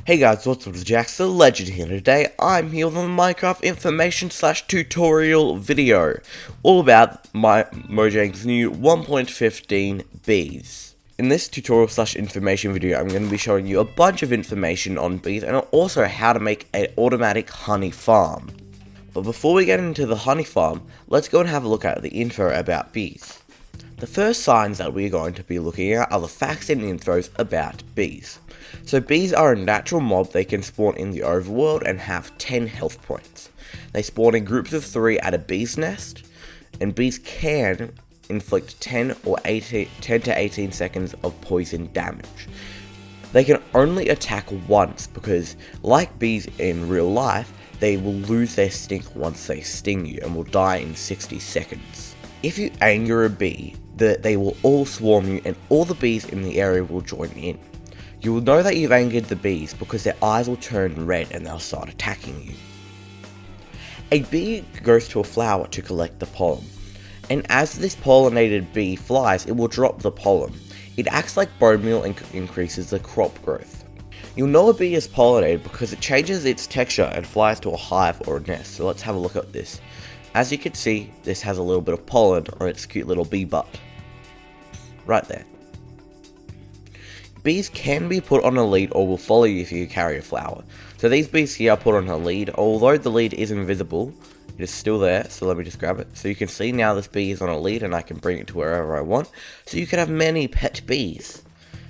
Hey guys, what's up, Jax the Legend here. Today I'm here with a Minecraft information / tutorial video all about my Mojang's new 1.15 bees. In this tutorial / information video, I'm going to be showing you a bunch of information on bees and also how to make an automatic honey farm. But before we get into the honey farm, let's go and have a look at the info about bees. The first signs that we're going to be looking at are the facts and infos about bees. So bees are a natural mob. They can spawn in the overworld and have 10 health points. They spawn in groups of 3 at a bee's nest, and bees can inflict 10 to 18 seconds of poison damage. They can only attack once because, like bees in real life, they will lose their stink once they sting you and will die in 60 seconds. If you anger a bee, they will all swarm you and all the bees in the area will join in. You will know that you've angered the bees because their eyes will turn red and they'll start attacking you. A bee goes to a flower to collect the pollen, and as this pollinated bee flies, it will drop the pollen. It acts like bone meal and increases the crop growth. You'll know a bee is pollinated because it changes its texture and flies to a hive or a nest. So let's have a look at this. As you can see, this has a little bit of pollen on its cute little bee butt. Right there. Bees can be put on a lead or will follow you if you carry a flower. So these bees here are put on a lead. Although the lead is invisible, it is still there. So let me just grab it. So you can see now this bee is on a lead and I can bring it to wherever I want. So you can have many pet bees.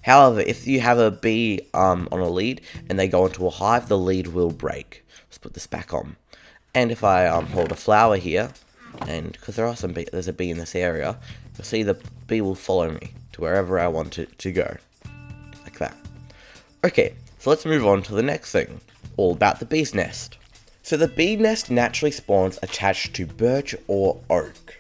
However, if you have a bee on a lead and they go into a hive, the lead will break. Let's put this back on. And if I hold a flower here, and because there are some there's a bee in this area, you'll see the bee will follow me to wherever I want it to go. Like that. Okay, so let's move on to the next thing, all about the bee's nest. So the bee nest naturally spawns attached to birch or oak.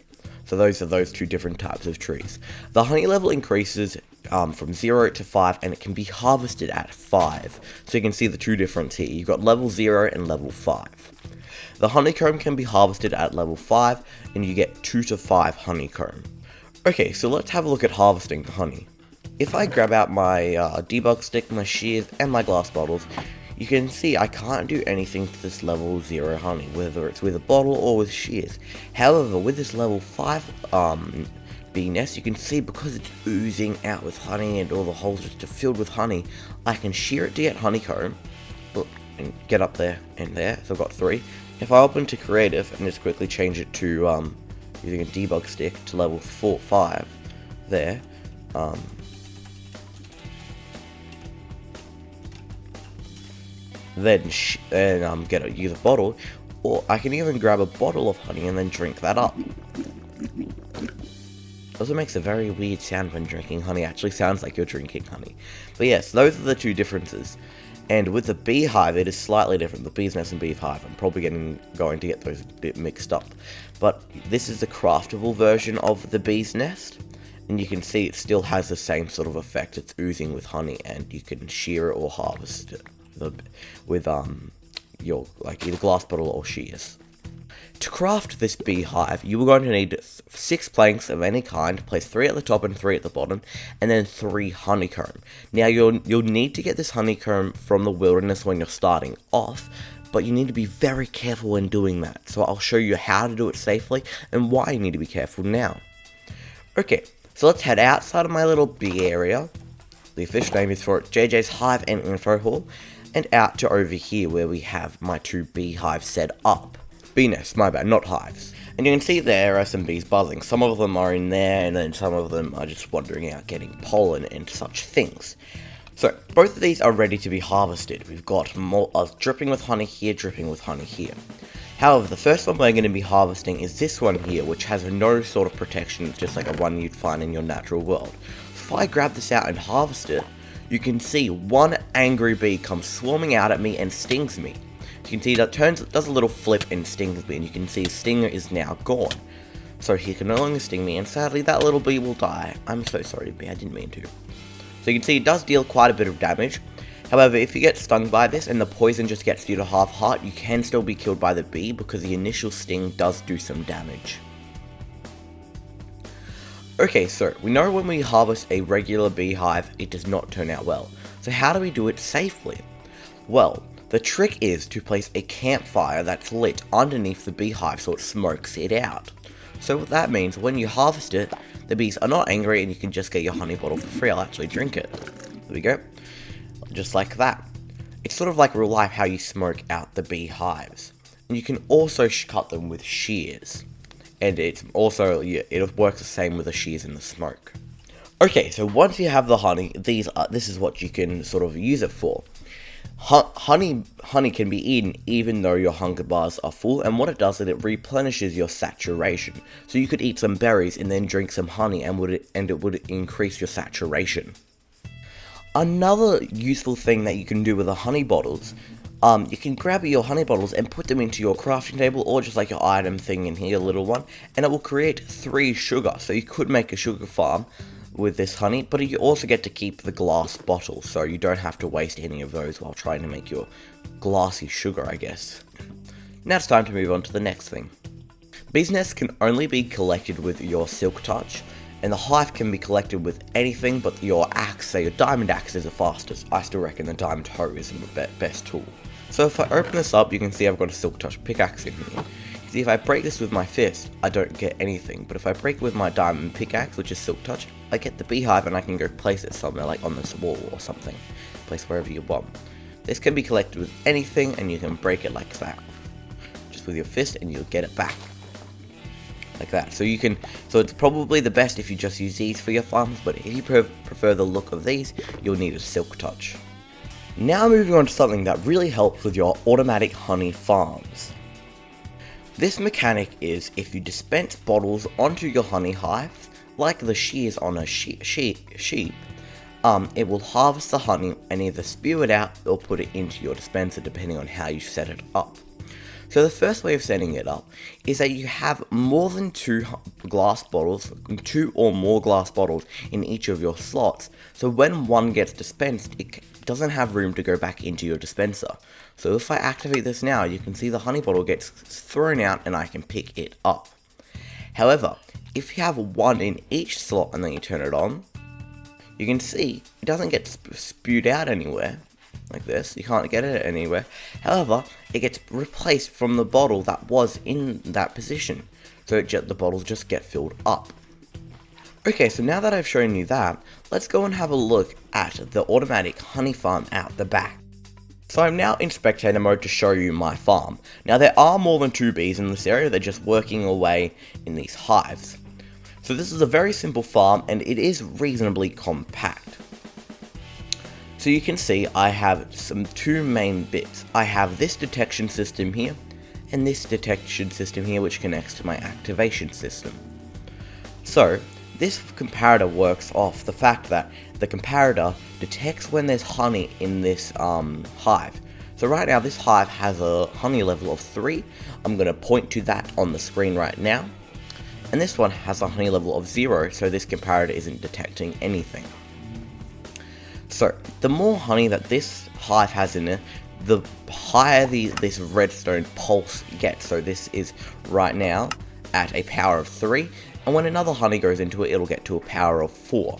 So those are those two different types of trees. The honey level increases from 0 to 5 and it can be harvested at 5. So you can see the two differences here. You've got level 0 and level 5. The honeycomb can be harvested at level 5 and you get 2 to 5 honeycomb. Okay, so let's have a look at harvesting the honey. If I grab out my debug stick, my shears and my glass bottles, you can see I can't do anything to this level 0 honey, whether it's with a bottle or with shears. However, with this level 5 bee nest, you can see because it's oozing out with honey and all the holes are filled with honey, I can shear it to get honeycomb. Look, and get up there and there, so I've got 3. If I open to creative and just quickly change it to using a debug stick to level 5 there, then use a bottle, or I can even grab a bottle of honey and then drink that up. Also makes a very weird sound when drinking honey. Actually sounds like you're drinking honey. But yes, those are the two differences. And with the Bee Hive, it is slightly different. The Bee's Nest and Bee Hive, I'm probably going to get those a bit mixed up. But this is the craftable version of the Bee's Nest. And you can see it still has the same sort of effect. It's oozing with honey, and you can shear it or harvest it with your either glass bottle or shears. To craft this bee hive, you are going to need 6 planks of any kind, place 3 at the top and 3 at the bottom, and then 3 honeycomb. Now you'll need to get this honeycomb from the wilderness when you're starting off, but you need to be very careful when doing that. So I'll show you how to do it safely and why you need to be careful now. Okay, so let's head outside of my little bee area. The official name is for it, JJ's Hive and Info Hall, and out to over here where we have my 2 bee hives set up. Bee nests, my bad, not hives. And you can see there are some bees buzzing. Some of them are in there, and then some of them are just wandering out getting pollen and such things. So, both of these are ready to be harvested. We've got more dripping with honey here, dripping with honey here. However, the first one we're going to be harvesting is this one here, which has no sort of protection. It's just like a one you'd find in your natural world. If I grab this out and harvest it, you can see one angry bee comes swarming out at me and stings me. You can see that does a little flip and stings me, and you can see his stinger is now gone. So he can no longer sting me, and sadly that little bee will die. I'm so sorry, bee, I didn't mean to. So you can see it does deal quite a bit of damage. However, if you get stung by this and the poison just gets you to half heart, you can still be killed by the bee because the initial sting does do some damage. Okay, so we know when we harvest a regular beehive, it does not turn out well. So how do we do it safely? Well, the trick is to place a campfire that's lit underneath the beehive so it smokes it out. So what that means, when you harvest it, the bees are not angry and you can just get your honey bottle for free. I'll actually drink it. There we go. Just like that. It's sort of like real life how you smoke out the beehives. And you can also cut them with shears. And it's also, it works the same with the shears and the smoke. Okay, so once you have the honey, this is what you can sort of use it for. Honey can be eaten even though your hunger bars are full, and what it does is it replenishes your saturation. So you could eat some berries and then drink some honey, and it would increase your saturation. Another useful thing that you can do with the honey bottles, you can grab your honey bottles and put them into your crafting table, or just like your item thing in here, little one, and it will create 3 sugar. So you could make a sugar farm with this honey, but you also get to keep the glass bottle, so you don't have to waste any of those while trying to make your glassy sugar, I guess. Now it's time to move on to the next thing. Bees' nests can only be collected with your silk touch, and the hive can be collected with anything but your axe. Say your diamond axe is the fastest. I still reckon the diamond hoe is the best tool. So if I open this up, you can see I've got a silk touch pickaxe in here. See, if I break this with my fist, I don't get anything, but if I break it with my diamond pickaxe, which is silk touch, I get the beehive and I can go place it somewhere, like on this wall or something. Place wherever you want. This can be collected with anything, and you can break it like that. Just with your fist, and you'll get it back. Like that. So it's probably the best if you just use these for your farms, but if you prefer the look of these, you'll need a silk touch. Now moving on to something that really helps with your automatic honey farms. This mechanic is if you dispense bottles onto your honey hive, like the shears on a sheep, it will harvest the honey and either spew it out or put it into your dispenser depending on how you set it up. So the first way of setting it up is that you have more than 2 glass bottles, 2 or more glass bottles in each of your slots, so when one gets dispensed, it doesn't have room to go back into your dispenser. So if I activate this now, you can see the honey bottle gets thrown out and I can pick it up. However, if you have 1 in each slot and then you turn it on, you can see it doesn't get spewed out anywhere, like this. You can't get it anywhere. However, it gets replaced from the bottle that was in that position. So the bottles just get filled up. Okay, so now that I've shown you that, let's go and have a look at the automatic honey farm out the back. So I'm now in spectator mode to show you my farm. Now there are more than 2 bees in this area, they're just working away in these hives. So this is a very simple farm and it is reasonably compact. So you can see I have 2 main bits. I have this detection system here and this detection system here which connects to my activation system. So this comparator works off the fact that the comparator detects when there's honey in this hive. So right now this hive has a honey level of 3. I'm going to point to that on the screen right now. And this one has a honey level of 0, so this comparator isn't detecting anything. So the more honey that this hive has in it, the higher this redstone pulse gets. So this is right now at a power of 3. And when another honey goes into it, it'll get to a power of 4.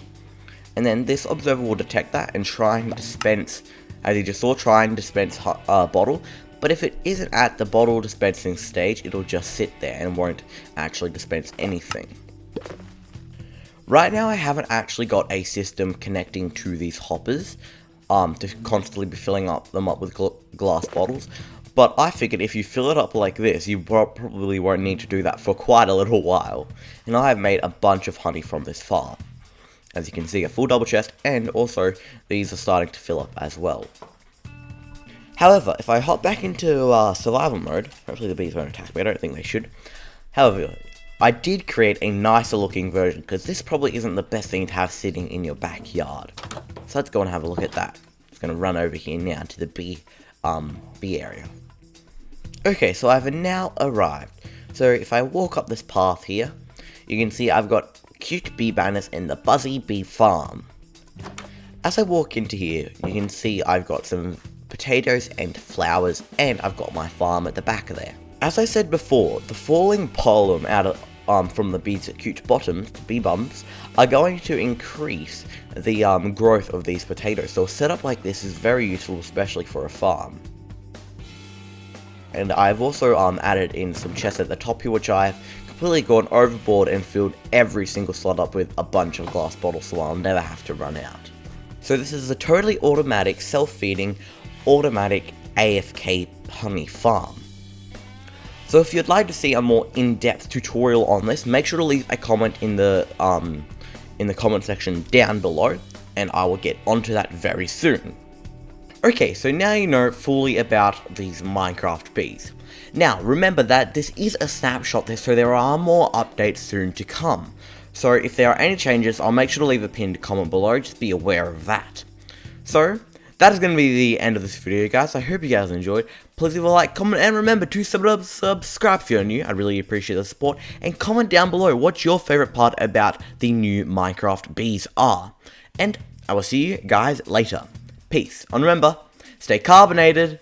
And then this observer will detect that and try and dispense, as you just saw, try and dispense a bottle. But if it isn't at the bottle dispensing stage, it'll just sit there and won't actually dispense anything. Right now I haven't actually got a system connecting to these hoppers to constantly be filling them up with glass bottles. But I figured if you fill it up like this, you probably won't need to do that for quite a little while. And I have made a bunch of honey from this farm. As you can see, a full double chest, and also these are starting to fill up as well. However, if I hop back into survival mode, hopefully the bees won't attack me, I don't think they should. However, I did create a nicer looking version, because this probably isn't the best thing to have sitting in your backyard. So let's go and have a look at that. I'm just going to run over here now to the bee area. Okay, so I've now arrived. So if I walk up this path here, you can see I've got cute bee banners in the Buzzy Bee Farm. As I walk into here, you can see I've got some potatoes and flowers, and I've got my farm at the back of there. As I said before, the falling pollen out from the bees' cute bottoms, the bee bums, are going to increase the growth of these potatoes. So a setup like this is very useful, especially for a farm. And I've also added in some chests at the top here, which I've completely gone overboard and filled every single slot up with a bunch of glass bottles, so I'll never have to run out. So this is a totally automatic, self-feeding, automatic AFK honey farm. So if you'd like to see a more in-depth tutorial on this, make sure to leave a comment in the comment section down below, and I will get onto that very soon. Okay, so now you know fully about these Minecraft bees. Now, remember that this is a snapshot, so there are more updates soon to come. So if there are any changes, I'll make sure to leave a pinned comment below, just be aware of that. So, that is going to be the end of this video, guys. I hope you guys enjoyed. Please leave a like, comment, and remember to subscribe if you're new. I'd really appreciate the support. And comment down below what your favorite part about the new Minecraft bees are. And I will see you guys later. Peace. And remember, stay carbonated.